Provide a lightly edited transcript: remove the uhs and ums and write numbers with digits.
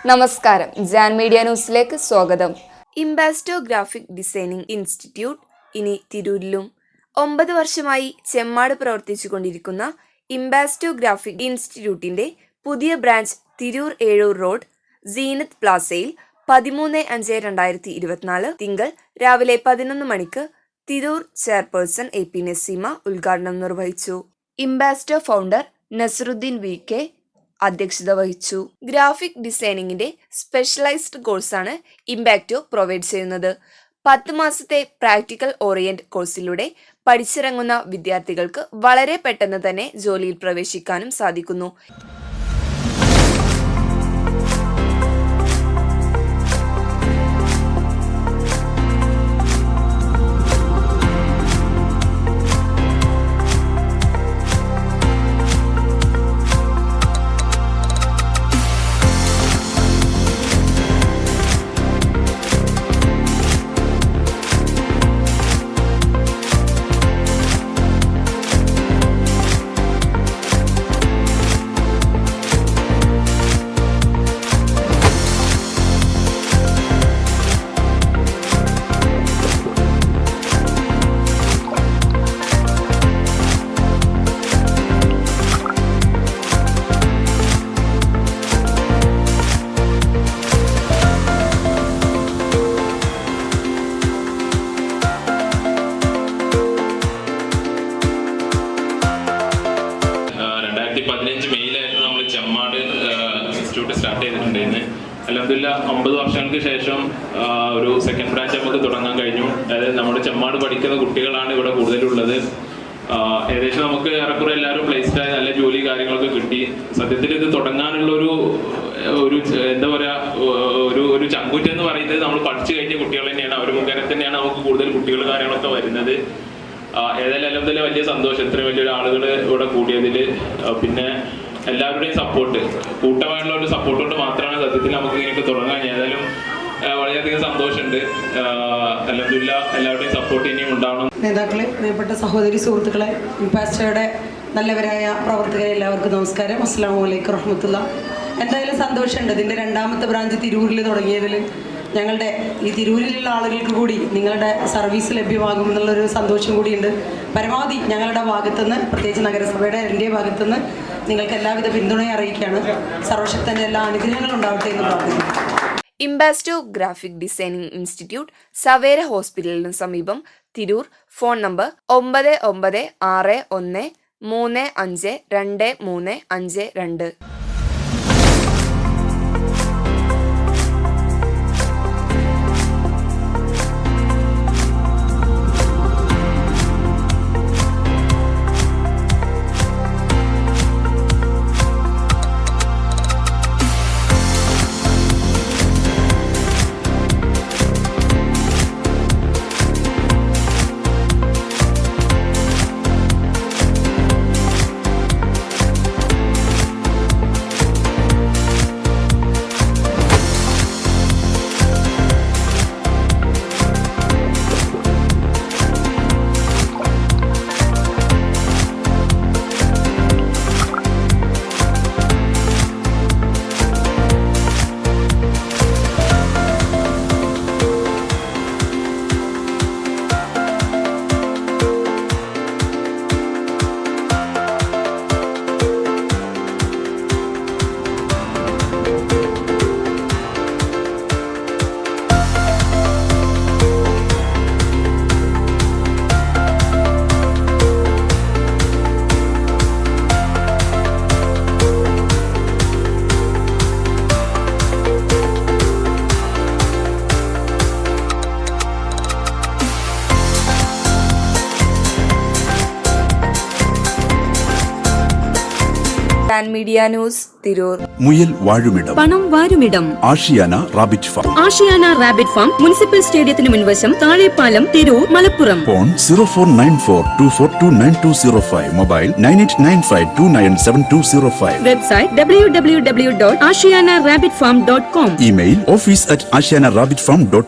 നമസ്കാരം, ജാൻ മീഡിയ ന്യൂസിലേക്ക് സ്വാഗതം. ഇംബാസ്റ്റോ ഗ്രാഫിക് ഡിസൈനിങ് ഇൻസ്റ്റിറ്റ്യൂട്ട് ഇനി തിരൂരിലും. 9 വർഷമായി ചെമ്മാട് പ്രവർത്തിച്ചുകൊണ്ടിരിക്കുന്ന ഇംബാസ്റ്റോ ഗ്രാഫിക് ഇൻസ്റ്റിറ്റ്യൂട്ടിന്റെ പുതിയ ബ്രാഞ്ച് തിരൂർ ഏഴൂർ റോഡ് സീനത്ത് പ്ലാസയിൽ 13/5/2024 തിങ്കൾ രാവിലെ 11 മണിക്ക് തിരൂർ ചെയർപേഴ്സൺ AP നസീമ ഉദ്ഘാടനം നിർവഹിച്ചു. ഇംബാസ്റ്റോ ഫൗണ്ടർ നസറുദ്ദീൻ VK അധ്യക്ഷത വഹിച്ചു. ഗ്രാഫിക് ഡിസൈനിങ്ങിന്റെ സ്പെഷ്യലൈസ്ഡ് കോഴ്സാണ് ഇംബാക്റ്റോ പ്രൊവൈഡ് ചെയ്യുന്നത്. 10 മാസത്തെ പ്രാക്ടിക്കൽ ഓറിയന്റ് കോഴ്സിലൂടെ പഠിച്ചിറങ്ങുന്ന വിദ്യാർത്ഥികൾക്ക് വളരെ പെട്ടെന്ന് തന്നെ ജോലിയിൽ പ്രവേശിക്കാനും സാധിക്കുന്നു. മെയിലായിരുന്നു നമ്മൾ ചെമ്മാട് ഇൻസ്റ്റിറ്റ്യൂട്ട് സ്റ്റാർട്ട് ചെയ്തിട്ടുണ്ടായിരുന്നു. അൽഹംദുലില്ലാ 50 വർഷങ്ങൾക്ക് ശേഷം ഒരു സെക്കൻഡ് ബ്രാഞ്ച് നമുക്ക് തുടങ്ങാൻ കഴിഞ്ഞു. അതായത് നമ്മുടെ ചെമ്മാട് പഠിക്കുന്ന കുട്ടികളാണ് ഇവിടെ കൂടുതലുള്ളത്. ഏകദേശം നമുക്ക് ഏറെക്കുറെ എല്ലാവരും പ്ലേസ്ഡ് ആയ നല്ല ജോലി കാര്യങ്ങളൊക്കെ കിട്ടി. സത്യത്തിൽ ഇത് തുടങ്ങാനുള്ള ഒരു എന്താ പറയാ ഒരു ചങ്കൂറ്റം എന്ന് പറയുന്നത് നമ്മൾ പഠിച്ചു കഴിഞ്ഞ കുട്ടികൾ തന്നെയാണ്. അവർ മുഖേന തന്നെയാണ് നമുക്ക് കൂടുതൽ കുട്ടികൾ കാര്യങ്ങളൊക്കെ വരുന്നത്. ഏതായാലും അൽഹംദുലില്ലാ വലിയ സന്തോഷം ഇത്രയും വലിയൊരു ആളുകൾ ഇവിടെ കൂടിയതിൽ. പിന്നെ എല്ലാവരുടെയും സപ്പോർട്ട്, കൂട്ടമായിട്ടുള്ള ഒരു സപ്പോർട്ട് കൊണ്ട് മാത്രമാണ് സത്യത്തിൽ നമുക്ക് ഇങ്ങനെയൊക്കെ തുടങ്ങാൻ. ഏതായാലും വളരെയധികം സന്തോഷമുണ്ട്. അൽഹംദുലില്ലാ എല്ലാവരുടെയും സപ്പോർട്ട് ഇനിയും ഉണ്ടാവണം. നേതാക്കളെ, പ്രിയപ്പെട്ട സഹോദരി സുഹൃത്തുക്കളെ, ഇംബാസ്റ്റോയുടെ നല്ലവരായ പ്രവർത്തകരെ എല്ലാവർക്കും നമസ്കാരം. അസ്സലാമു അലൈക്കും റഹ്മത്തുള്ളാഹി. എന്തായാലും സന്തോഷമുണ്ട് ഇതിൻ്റെ 2ാമത്തെ ബ്രാഞ്ച് തിരൂരിൽ തുടങ്ങിയതിൽ. ഞങ്ങളുടെ ഈ തിരൂരിലുള്ള ആളുകൾക്ക് കൂടി നിങ്ങളുടെ സർവീസ് ലഭ്യമാകുമെന്നുള്ളൊരു സന്തോഷം കൂടിയുണ്ട്. പരമാവധി ഞങ്ങളുടെ ഭാഗത്തുനിന്ന്, പ്രത്യേകിച്ച് നഗരസഭയുടെ എൻ്റെ ഭാഗത്തുനിന്ന് നിങ്ങൾക്ക് എല്ലാവിധ പിന്തുണയും അറിയിക്കുകയാണ്. സർവശക്തൻ്റെ എല്ലാ അനുഗ്രഹങ്ങളും ഉണ്ടാവട്ടെ എന്ന് പ്രാർത്ഥിക്കുന്നു. Impasto graphic designing institute Savera ഹോസ്പിറ്റലിന് സമീപം Tirur. Phone number 9961352352. Media news Tirur. മുയൽ വാഴുമിടം, പണം വാരുമിടം, Ashiyana rabbit farm. Ashiyana rabbit farm municipal സ്റ്റേഡിയത്തിന് മുൻവശം, Thazhepalam, Tirur, Malappuram. Phone 0494242905. Mobile 9895297205. Website www.ashiyanarabbitfarm.com. Email office@ashiyanarabbitfarm.com.